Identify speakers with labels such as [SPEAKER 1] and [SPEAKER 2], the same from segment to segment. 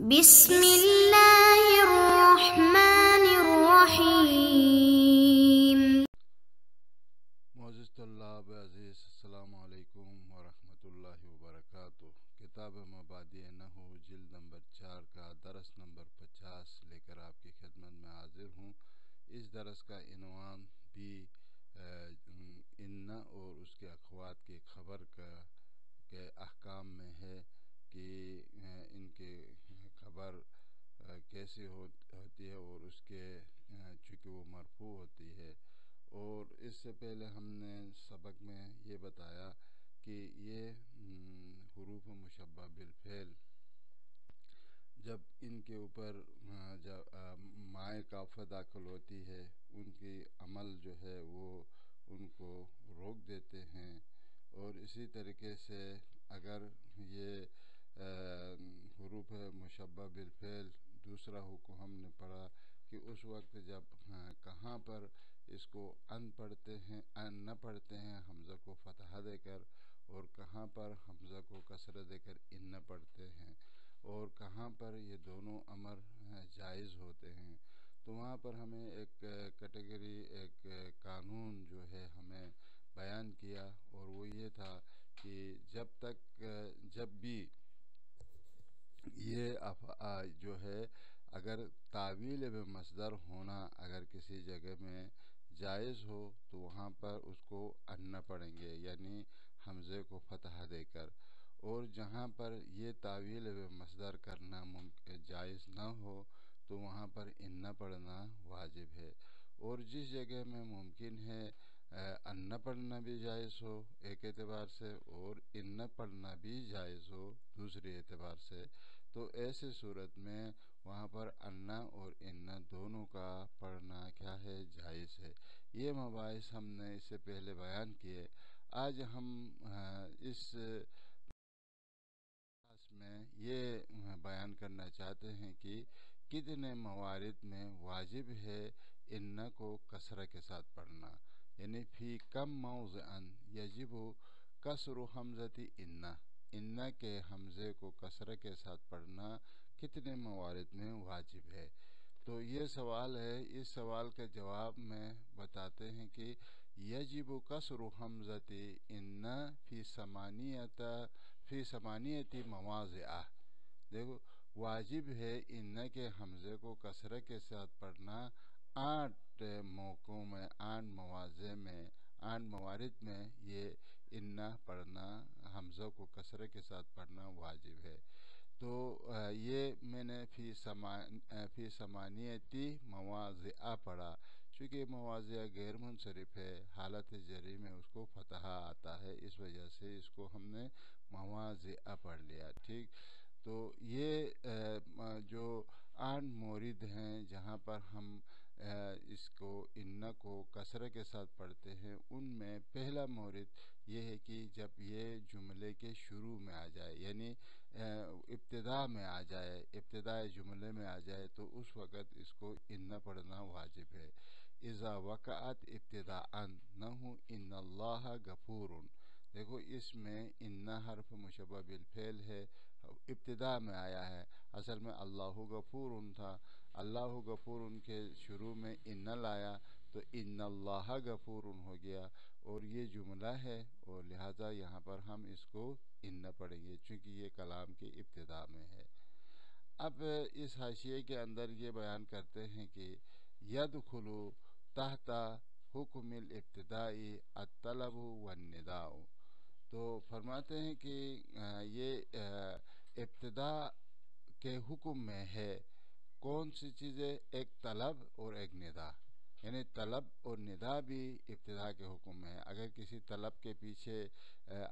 [SPEAKER 1] بسم الله الرحمن الرحیم۔
[SPEAKER 2] معزز طلاب عزیز، السلام علیکم ورحمۃ اللہ وبرکاتہ۔ کتاب مبادئ نحو جلد نمبر 4 کا درس نمبر 50 لے کر آپ کی خدمت میں حاضر ہوں۔ اس درس کا عنوان بھی ان اور اس کے اخوات کی خبر کے احکام میں ہے کہ ان کے خبر کیسے ہوتی ہے اور اس کے چونکہ وہ مرفوع ہوتی ہے۔ اور اس سے پہلے ہم نے سبق میں یہ بتایا کہ یہ حروف مشبہ بالفعل جب ان کے اوپر مائے کافہ داخل ہوتی ہے، ان کی عمل جو ہے وہ ان کو روک دیتے ہیں۔ اور اسی طریقے سے اگر یہ حروف مشبہ بالفعل دوسرا حکم ہم نے پڑھا کہ اس وقت جب کہاں پر اس کو ان پڑھتے ہیں، ان نہ پڑھتے ہیں حمزہ کو فتحہ دے کر، اور کہاں پر حمزہ کو کسرہ دے کر ان نہ پڑھتے ہیں، اور کہاں پر یہ دونوں امر جائز ہوتے ہیں۔ تو وہاں پر ہمیں ایک کیٹیگری، ایک قانون جو ہے ہمیں بیان کیا، اور وہ یہ تھا کہ جب بھی یہ جو ہے اگر تعویل بمصدر ہونا اگر کسی جگہ میں جائز ہو تو وہاں پر اس کو ان نہ پڑھیں گے، یعنی حمزے کو فتحہ دے کر۔ اور جہاں پر یہ تعویل بمصدر کرنا جائز نہ ہو تو وہاں پر ان نہ پڑھنا واجب ہے۔ اور جس جگہ میں ممکن ہے ان نہ پڑھنا بھی جائز ہو ایک اعتبار سے، اور ان نہ پڑھنا بھی جائز ہو دوسرے اعتبار سے، تو ایسے صورت میں وہاں پر ان اور ان دونوں کا پڑھنا کیا ہے، جائز ہے۔ یہ مباحث ہم نے اس سے پہلے بیان کیے۔ آج ہم اس میں یہ بیان کرنا چاہتے ہیں کہ کتنے موارد میں واجب ہے ان کو کسرہ کے ساتھ پڑھنا، یعنی فی کم موضع یجب کسر حمزۃ ان کے حمزے کو کسرہ کے ساتھ پڑھنا کتنے موارد میں واجب ہے۔ تو یہ سوال ہے، اس سوال کا جواب میں بتاتے ہیں کہ یجب کسر حمزۃ ان فی ثمانیۃ مواضع۔ دیکھو، واجب ہے ان کے حمزے کو کسرہ کے ساتھ پڑھنا 8 موقعوں میں، 8 مواضع میں، 8 موارد میں یہ ان پڑھنا، حمزہ کو کسرہ کے ساتھ پڑھنا واجب ہے۔ تو یہ میں نے فی ثمانیۃ مواضع پڑھا، چونکہ مواضع غیر منصرف ہے، حالت جری میں اس کو فتحہ آتا ہے، اس وجہ سے اس کو ہم نے مواضع پڑھ لیا۔ ٹھیک، تو یہ جو 8 مورد ہیں جہاں پر ہم اس کو ان کو کسرہ کے ساتھ پڑھتے ہیں، ان میں پہلا مورد یہ ہے کہ جب یہ جملے کے شروع میں آ جائے، یعنی ابتدا میں آ جائے، ابتدائے جملے میں آ جائے، تو اس وقت اس کو ان پڑھنا واجب ہے۔ اذا وقعت ابتداء نحو ان اللہ غفور۔ دیکھو، اس میں ان حرف مشبہ بالفعل ہے، ابتدا میں آیا ہے، اصل میں اللہ غفور تھا، اللہ غفور کے شروع میں ان لایا تو ان اللہ غفور ہو گیا، اور یہ جملہ ہے، اور لہٰذا یہاں پر ہم اس کو ان پڑھیں گے چونکہ یہ کلام کی ابتدا میں ہے۔ اب اس حاشیے کے اندر یہ بیان کرتے ہیں کہ یدخل تحت حکم الابتداء الطلب والنداء۔ تو فرماتے ہیں کہ یہ ابتدا کے حکم میں ہے کون سی چیزیں، ایک طلب اور ایک ندا، یعنی طلب اور ندا بھی ابتدا کے حکم میں ہے۔ اگر کسی طلب کے پیچھے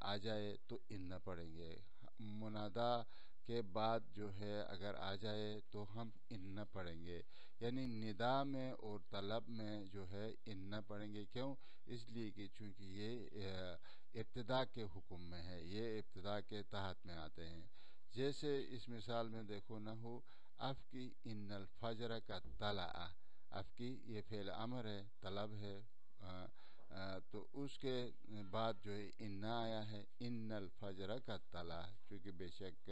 [SPEAKER 2] آ جائے تو ان پڑھیں گے، منادا کے بعد جو ہے اگر آ جائے تو ہم ان پڑھیں گے، یعنی ندا میں اور طلب میں جو ہے ان پڑھیں گے۔ کیوں؟ اس لیے کہ چونکہ یہ ابتدا کے حکم میں ہے، یہ ابتدا کے تحت میں آتے ہیں۔ جیسے اس مثال میں دیکھو، نحو افکی ان الفجر کا طلع، افکی یہ فعل امر ہے، طلب ہے، تو اس کے بعد جو ہے انا آیا ہے، ان الفجر کا طلع، چونکہ بے شک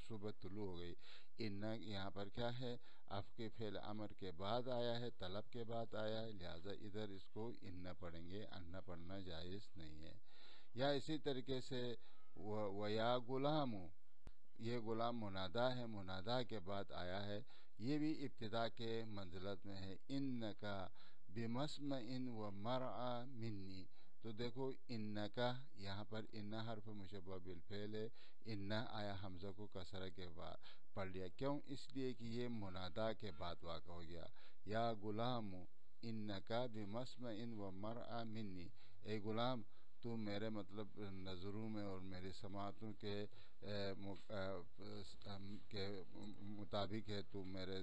[SPEAKER 2] صبح طلوع ہو گئی. انا یہاں پر کیا ہے، آپ کے فعل امر کے بعد آیا ہے، طلب کے بعد آیا ہے، لہٰذا ادھر اس کو انا پڑھیں گے، انا پڑھنا جائز نہیں ہے. یا اسی طریقے سے ویا غلام، یہ غلام منادا ہے، منادا کے بعد آیا ہے، یہ بھی ابتدا کے منزلت میں ہے. ان کا بمسمع و مرعا منی، تو دیکھو ان کا یہاں پر ان حرف مشبہ بالفعل ہے، ان آیا حمزہ کو کسرہ کے بعد پڑھ لیا. کیوں؟ اس لیے کہ یہ منادا کے بعد واقع ہو گیا. یا غلام ان کا بمسمع و مرعا منی، اے غلام تو میرے مطلب نظروں میں اور میرے سماعتوں کے مطابق ہے، تو میرے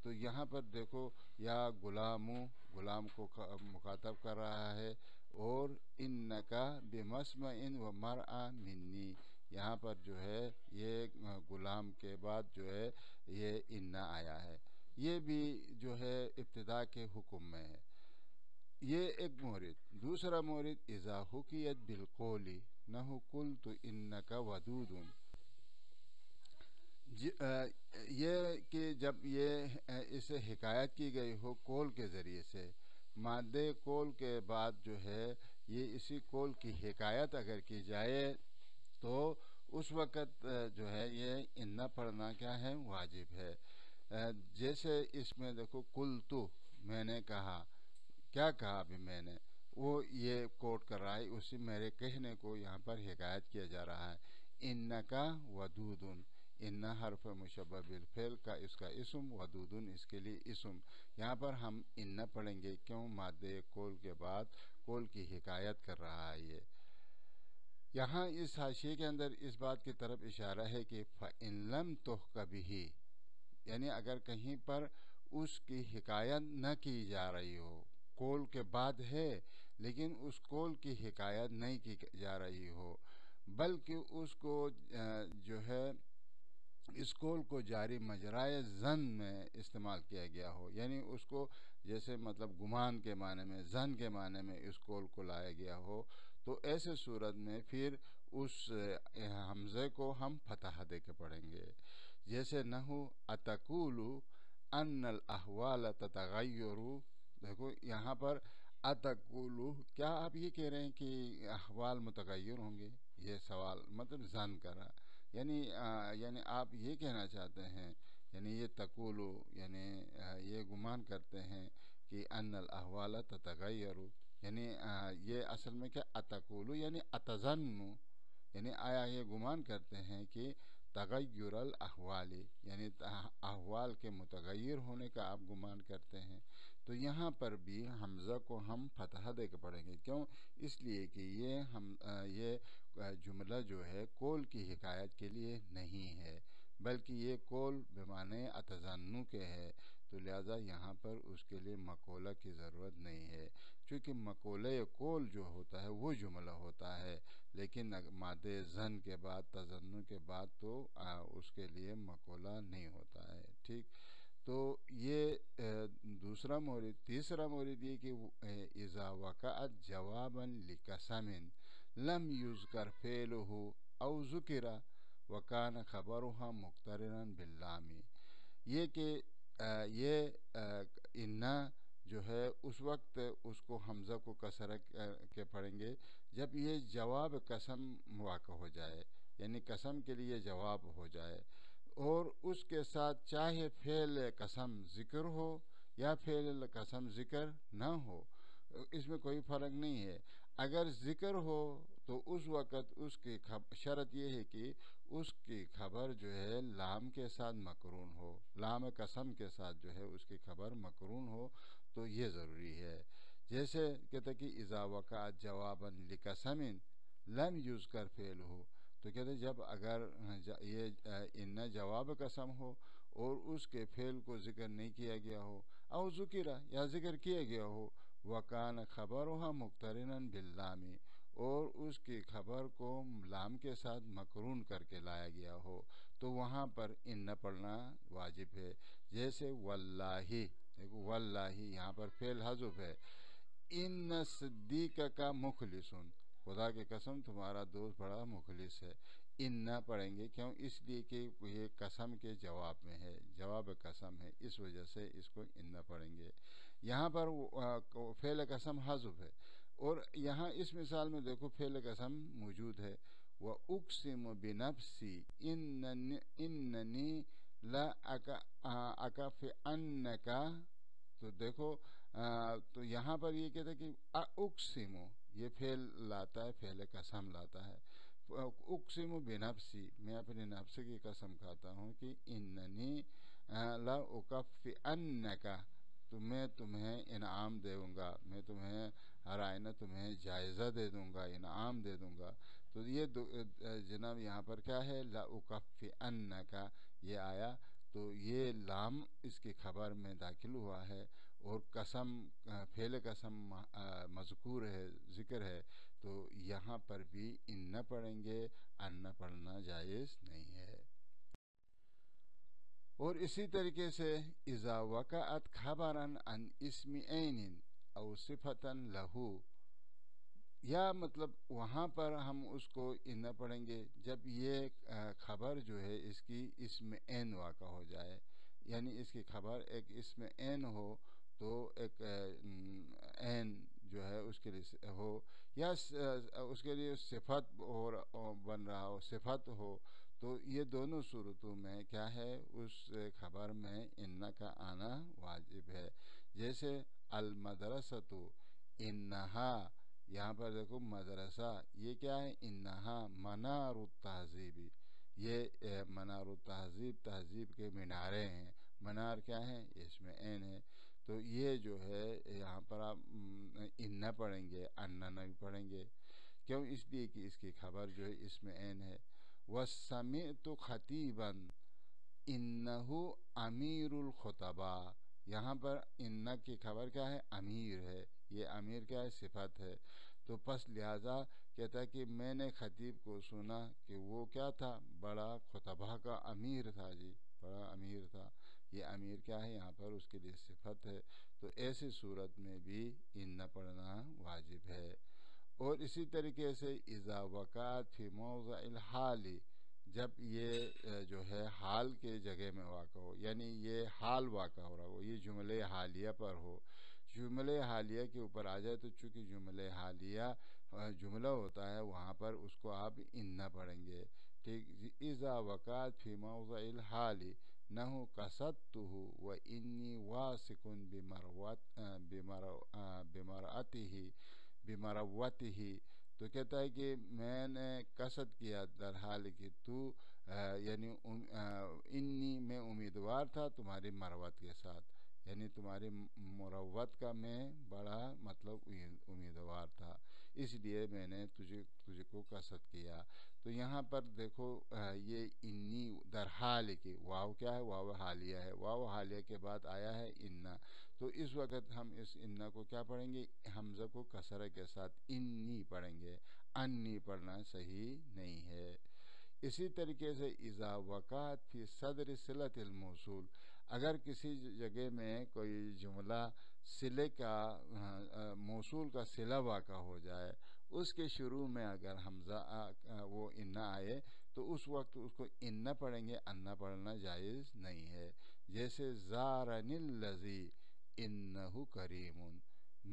[SPEAKER 2] تو یہاں پر دیکھو یا غلاموں، غلام کو مخاطب کر رہا ہے، اور انکا بمسمع و مرعا منی، یہاں پر جو ہے یہ غلام کے بعد جو ہے یہ انا آیا ہے. یہ بھی جو ہے ابتدا کے حکم میں ہے. یہ ایک مورد. دوسرا مورد اذا حکیت بالقول نحو قلت انک ودود، یہ کہ جب یہ اسے حکایت کی گئی ہو قول کے ذریعے سے، مادے قول کے بعد جو ہے یہ اسی قول کی حکایت اگر کی جائے تو اس وقت جو ہے یہ انا پڑھنا کیا ہے، واجب ہے. جیسے اس میں دیکھو قلتو، میں نے کہا، کیا کہا ابھی میں نے، وہ یہ کوٹ کر رہا ہے، اسی میرے کہنے کو یہاں پر حکایت کیا جا رہا ہے. انکا ودود، ان حرف مشبہ بالفعل کا اس کا اسم، ودود اس کے لیے اسم. یہاں پر ہم ان پڑھیں گے، کیوں؟ مادے قول کے بعد قول کی حکایت کر رہا ہے. یہ یہاں اس حاشیے کے اندر اس بات کی طرف اشارہ ہے کہ فَإِن لَمْ تُحْكَ بِهِ، یعنی اگر کہیں پر اس کی حکایت نہ کی جا رہی ہو، قول کے بعد ہے لیکن اس قول کی حکایت نہیں کی جا رہی ہو، بلکہ اس کو جو ہے اس قول کو جاری مجرائے زن میں استعمال کیا گیا ہو، یعنی اس کو جیسے مطلب گمان کے معنی میں، زن کے معنی میں اس قول کو لایا گیا ہو، تو ایسے صورت میں پھر اس حمزے کو ہم فتح دے کے پڑھیں گے. جیسے نحو اتقول ان الاحوال تتغیر، دیکھو یہاں پر اتقول، کیا آپ یہ کہہ رہے ہیں کہ احوال متغیر ہوں گے؟ یہ سوال مطلب زن کرا، یعنی آپ یہ کہنا چاہتے ہیں، یعنی یہ تقولو، یعنی یہ گمان کرتے ہیں کہ ان الاحوال تتغیر، یعنی یہ اصل میں کیا اتقولو یعنی اتظنو، یعنی آیا یہ گمان کرتے ہیں کہ تغیر الاحوال، یعنی احوال کے متغیر ہونے کا آپ گمان کرتے ہیں. تو یہاں پر بھی حمزہ کو ہم فتح دے کے پڑھیں گے. کیوں؟ اس لیے کہ یہ جملہ جو ہے قول کی حکایت کے لیے نہیں ہے، بلکہ یہ قول بمعنی اتظنو کے ہے، تو لہذا یہاں پر اس کے لیے مقولہ کی ضرورت نہیں ہے، چونکہ مقولہ قول جو ہوتا ہے وہ جملہ ہوتا ہے، لیکن مادے زن کے بعد، تظنو کے بعد تو اس کے لیے مقولہ نہیں ہوتا ہے. ٹھیک، تو یہ دوسرا مورد. تیسرا مورد یہ کہ اذا وقعت جوابا لقسم لم یذکر فعلہ او ذکر وکان خبرها مقترنا باللام، یہ کہ یہ انا جو ہے اس وقت اس کو حمزہ کو کسرہ کے پڑھیں گے جب یہ جواب قسم واقع ہو جائے، یعنی قسم کے لیے جواب ہو جائے، اور اس کے ساتھ چاہے فعل قسم ذکر ہو یا فعل قسم ذکر نہ ہو، اس میں کوئی فرق نہیں ہے. اگر ذکر ہو تو اس وقت اس کی شرط یہ ہے کہ اس کی خبر جو ہے لام کے ساتھ مقرون ہو، لام قسم کے ساتھ جو ہے اس کی خبر مقرون ہو، تو یہ ضروری ہے. جیسے کہتے کہ اذا وقعت جوابا لقسم لم یذکر فعلہ، تو کہتے جب اگر یہ ان جواب قسم ہو اور اس کے فعل کو ذکر نہیں کیا گیا ہو، او ذکر یا ذکر کیا گیا ہو، وکان خبرها مقترنا باللام، اور اس کی خبر کو لام کے ساتھ مقرون کر کے لایا گیا ہو، تو وہاں پر ان پڑھنا واجب ہے. جیسے واللہ، دیکھو واللہ یہاں پر فعل حذف ہے، ان صدیق کا مخلصن، خدا کی قسم تمہارا دوست بڑا مخلص ہے. ان نہ پڑھیں گے، کیوں؟ اس لیے کہ یہ قسم کے جواب میں ہے، جواب قسم ہے، اس وجہ سے اس کو ان نہ پڑھیں گے. یہاں پر فعل قسم حذف ہے، اور یہاں اس مثال میں دیکھو فعل قسم موجود ہے. وَأُقْسِمُ بِنَفْسِي إِنَّنِي لَأَكَفِئَنَّكَ. تو دیکھو تو یہاں پر یہ کہتا ہے کہ اقسم، یہ فعل لاتا ہے، فعل قسم لاتا ہے. اقسم بنفسی، میں اپنے نفس کی قسم کھاتا ہوں کہ اننی لأکفئنک، تو میں تمہیں انعام دوں گا، میں تمہیں ہر آئینہ تمہیں جائزہ دے دوں گا، انعام دے دوں گا. تو یہ جناب یہاں پر کیا ہے؟ لأکفئنک یہ آیا، تو یہ لام اس کی خبر میں داخل ہوا ہے، اور قسم فعل قسم مذکور ہے، ذکر ہے، تو یہاں پر بھی ان نہ پڑھیں گے، ان نہ پڑھنا جائز نہیں ہے. اور اسی طریقے سے اذا وقعت خبرا عن اسم عین او صفتا لہو، یا مطلب وہاں پر ہم اس کو ان نہ پڑھیں گے جب یہ خبر جو ہے اس کی اسم عین واقع ہو جائے، یعنی اس کی خبر ایک اسم عین ہو، تو ایک عین جو ہے اس کے لیے ہو، یا اس کے لیے صفت بن رہا ہو، صفت ہو، تو یہ دونوں صورتوں میں کیا ہے؟ اس خبر میں ان کا آنا واجب ہے. جیسے المدرسۃ انہا، یہاں پر دیکھو مدرسہ یہ کیا ہے؟ انہا منار التہذیب، یہ منار التہذیب، تہذیب کے مینارے ہیں. منار کیا ہے؟ اس میں عین ہے. تو یہ جو ہے یہاں پر آپ ان نہ پڑھیں گے، ان نہ پڑھیں گے، کیوں؟ اس لیے کہ اس کی خبر جو ہے اس میں عین ہے. وَسَمِعْتُ خَطِيبًا إِنَّهُ أَمِيرُ الْخُطَبَاء، یہاں پر ان کی خبر کیا ہے؟ امیر ہے. یہ امیر کیا ہے؟ صفت ہے. تو پس لہذا کہتا ہے کہ میں نے خطیب کو سنا کہ وہ کیا تھا؟ بڑا خطبہ کا امیر تھا. جی بڑا امیر تھا. یہ امیر کیا ہے؟ یہاں پر اس کے لیے صفت ہے. تو ایسی صورت میں بھی ان نہ پڑھنا واجب ہے. اور اسی طریقے سے اذا وقعت فی موضع الحال، جب یہ جو ہے حال کے جگہ میں واقع ہو، یعنی یہ حال واقع ہو رہا ہو، یہ جملہ حالیہ پر ہو، جملہ حالیہ کے اوپر آ جائے، تو چونکہ جملہ حالیہ جملہ ہوتا ہے، وہاں پر اس کو آپ ان نہ پڑھیں گے. ٹھیک. اذا وقعت فی موضع الحال نحو قصدتہ وانی واثق بمروتہ، تو کہتا ہے کہ میں نے قصد کیا در حال کہ تو یعنی انی میں امیدوار تھا تمہاری مروت کے ساتھ، یعنی تمہاری مروت کا میں بڑا مطلب امیدوار تھا، اس لیے میں نے تجھ کو قصد کیا. تو یہاں پر دیکھو یہ انی در حال کی واو کیا ہے؟ واو حالیہ ہے. واو حالیہ کے بعد آیا ہے ان، تو اس وقت ہم اس ان کو کیا پڑھیں گے؟ حمزہ کو کسرہ کے ساتھ انی پڑھیں گے، انی پڑھنا صحیح نہیں ہے. اسی طریقے سے اذا وقعت فی صدر صلۃ الموصول، اگر کسی جگہ میں کوئی جملہ صلے کا موصول کا صلہ واقع ہو جائے، اس کے شروع میں اگر حمزہ وہ ان آئے، تو اس وقت اس کو ان نہ پڑھیں گے، ان نہ پڑھنا جائز نہیں ہے. جیسے زارنی الذی انہ کریم،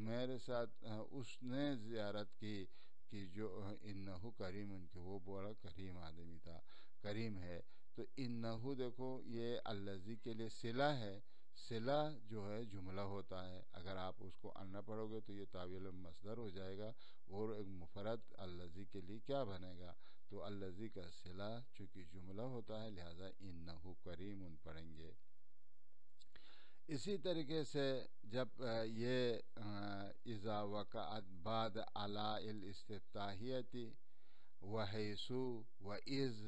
[SPEAKER 2] میرے ساتھ اس نے زیارت کی کہ جو انہ کریم، ان کے وہ بڑا کریم آدمی تھا، کریم ہے. تو انہ دیکھو یہ الذی کے لیے صلہ ہے. صلہ جو ہے جملہ ہوتا ہے، اگر آپ اس کو ان نہ پڑھو گے تو یہ تاویل مصدر ہو جائے گا، اور ایک مفرد الذی کے لیے کیا بنے گا؟ تو الذی کا صلہ چونکہ جملہ ہوتا ہے، لہذا انہ کریم پڑھیں گے. اسی طریقے سے جب یہ اذا وقعت بعد علی الاستفتاحیۃ وحیثو وإذ،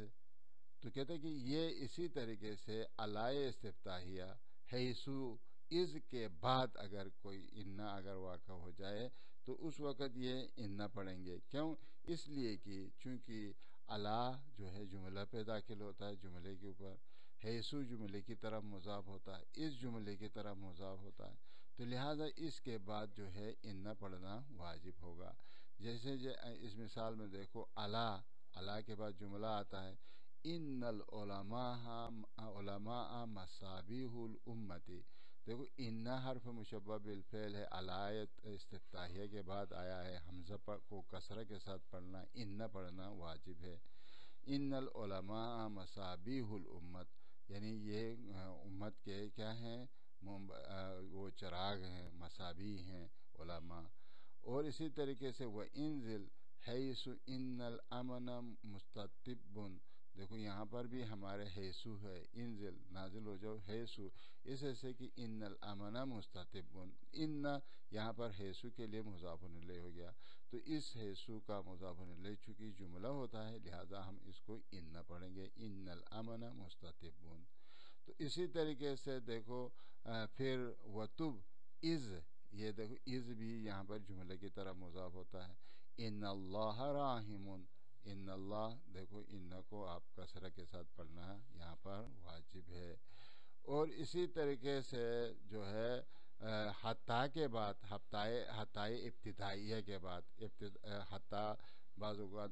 [SPEAKER 2] تو کہتے ہیں کہ یہ اسی طریقے سے علی استفتاحیہ، حیثو، اذ کے بعد اگر کوئی ان اگر واقع ہو جائے، تو اس وقت یہ ان پڑھیں گے. کیوں؟ اس لیے کہ چونکہ علی جو ہے جملہ پہ داخل ہوتا ہے، جملے کے اوپر، حیثو جملے کی طرف مضاف ہوتا ہے، اس جملے کی طرف مضاف ہوتا ہے. تو لہٰذا اس کے بعد جو ہے ان پڑھنا واجب ہوگا. جیسے اس مثال میں دیکھو الا کے بعد جملہ آتا ہے ان العلماء مصابیح الامتی. دیکھو ان حرف مشبہ بالفعل ہے، علایت استفتاحیہ کے بعد آیا ہے، حمزہ کو کسرہ کے ساتھ پڑھنا، ان پڑھنا واجب ہے. ان العلماء مصابیح الامت، یعنی یہ امت کے کیا ہیں، وہ چراغ ہیں، مصابیح ہیں علماء. اور اسی طریقے سے وہ انزل حیث ان الامن مستطب. دیکھو یہاں پر بھی ہمارے حیثو ہے، انزل نازل ہو جاؤ، حیثو اس ایسے کہ ان الامن مستطب. ان یہاں پر حیثو کے لیے مضاف الیہ ہو گیا، تو اس حیثو کا مضاف الیہ چونکہ جملہ ہوتا ہے لہذا ہم اس کو ان پڑھیں گے، ان الامن مستطب. تو اسی طریقے سے دیکھو پھر وتب از، یہ دیکھو از بھی یہاں پر جملے کی طرح مضاف ہوتا ہے. ان اللہ راحم، ان اللہ دیکھو ان کو آپ کسرہ کے ساتھ پڑھنا یہاں پر واجب ہے. اور اسی طریقے سے جو ہے حتیٰ کے بعد حتیٰ ابتدائیہ کے بعد حتیٰ بعض اوقات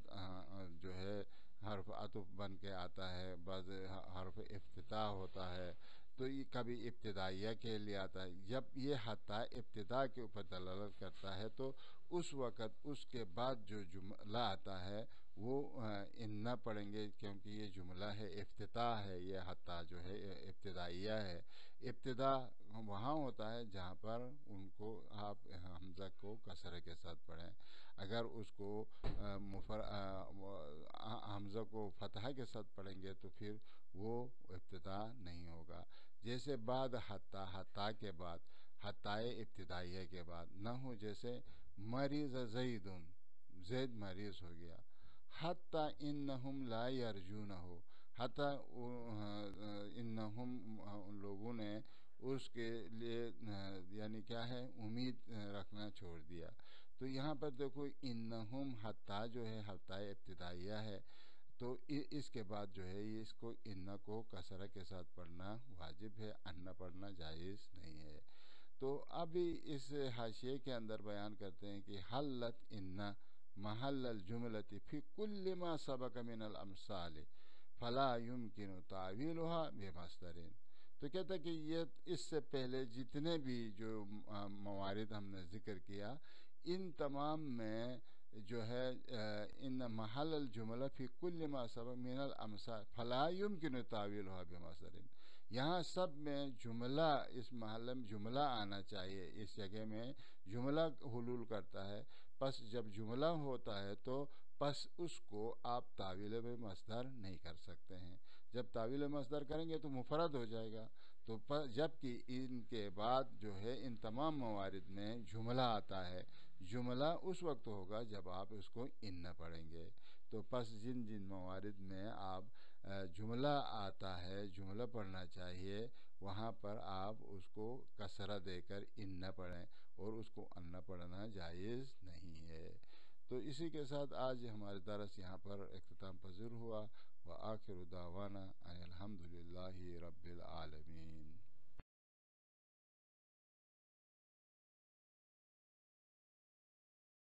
[SPEAKER 2] جو ہے حرف عطف بن کے آتا ہے، بعض حرف افتتاح ہوتا ہے، تو یہ کبھی ابتدائیہ کے لیے آتا ہے. جب یہ حتیٰ ابتدا کے اوپر دلالت کرتا ہے تو اس وقت اس کے بعد جو جملہ آتا ہے وہ ان پڑھیں گے، کیونکہ یہ جملہ ہے افتتاح ہے، یہ حتیٰ جو ہے ابتدائیہ ہے. ابتدا وہاں ہوتا ہے جہاں پر ان کو آپ حمزہ کو کسرہ کے ساتھ پڑھیں. اگر اس کو حمزہ کو فتحہ کے ساتھ پڑھیں گے تو پھر وہ ابتدا نہیں ہوگا. جیسے بعد حتیٰ کے بعد حتیٰ ابتدائیہ کے بعد نہ ہو، جیسے مریض زیدن، زید مریض ہو گیا. حتیٰ انہم لا یرجون ہو، حتیٰ انہم ان لوگوں نے اس کے لیے یعنی کیا ہے امید رکھنا چھوڑ دیا. تو یہاں پر دیکھو انہم حتیٰ جو ہے حتیٰ ابتدائیہ ہے، تو اس کے بعد جو ہے اس کو ان کو کسرہ کے ساتھ پڑھنا واجب ہے، ان پڑھنا جائز نہیں ہے. تو ابھی اس حاشیے کے اندر بیان کرتے ہیں کہ حلت ان محل الجملۃ فی کل ما سبق من الامثال فلا يمکن تعویلها بمصدر. تو کہتا ہے کہ یہ اس سے پہلے جتنے بھی جو موارد ہم نے ذکر کیا ان تمام میں جو ہے ان محل الجملہ فی کل ما سبق من الامثال فلا يمکن تعویلها بمصدر، یہاں سب میں جملہ، اس محل میں جملہ آنا چاہیے، اس جگہ میں جملہ حلول کرتا ہے. پس جب جملہ ہوتا ہے تو پس اس کو آپ تعویل مصدر نہیں کر سکتے ہیں. جب تعویل مصدر کریں گے تو مفرد ہو جائے گا. تو جبکہ ان کے بعد جو ہے ان تمام موارد میں جملہ آتا ہے، جملہ اس وقت ہوگا جب آپ اس کو ان پڑھیں گے. تو پس جن موارد میں آپ جملہ آتا ہے، جملہ پڑھنا چاہیے، وہاں پر آپ اس کو کسرہ دے کر ان پڑھیں اور اس کو ان پڑھنا جائز نہیں ہے. تو اسی کے ساتھ آج ہمارے درس یہاں پر اختتام پذیر ہوا. وآخر دعوانا ان الحمد للہ رب العالمین.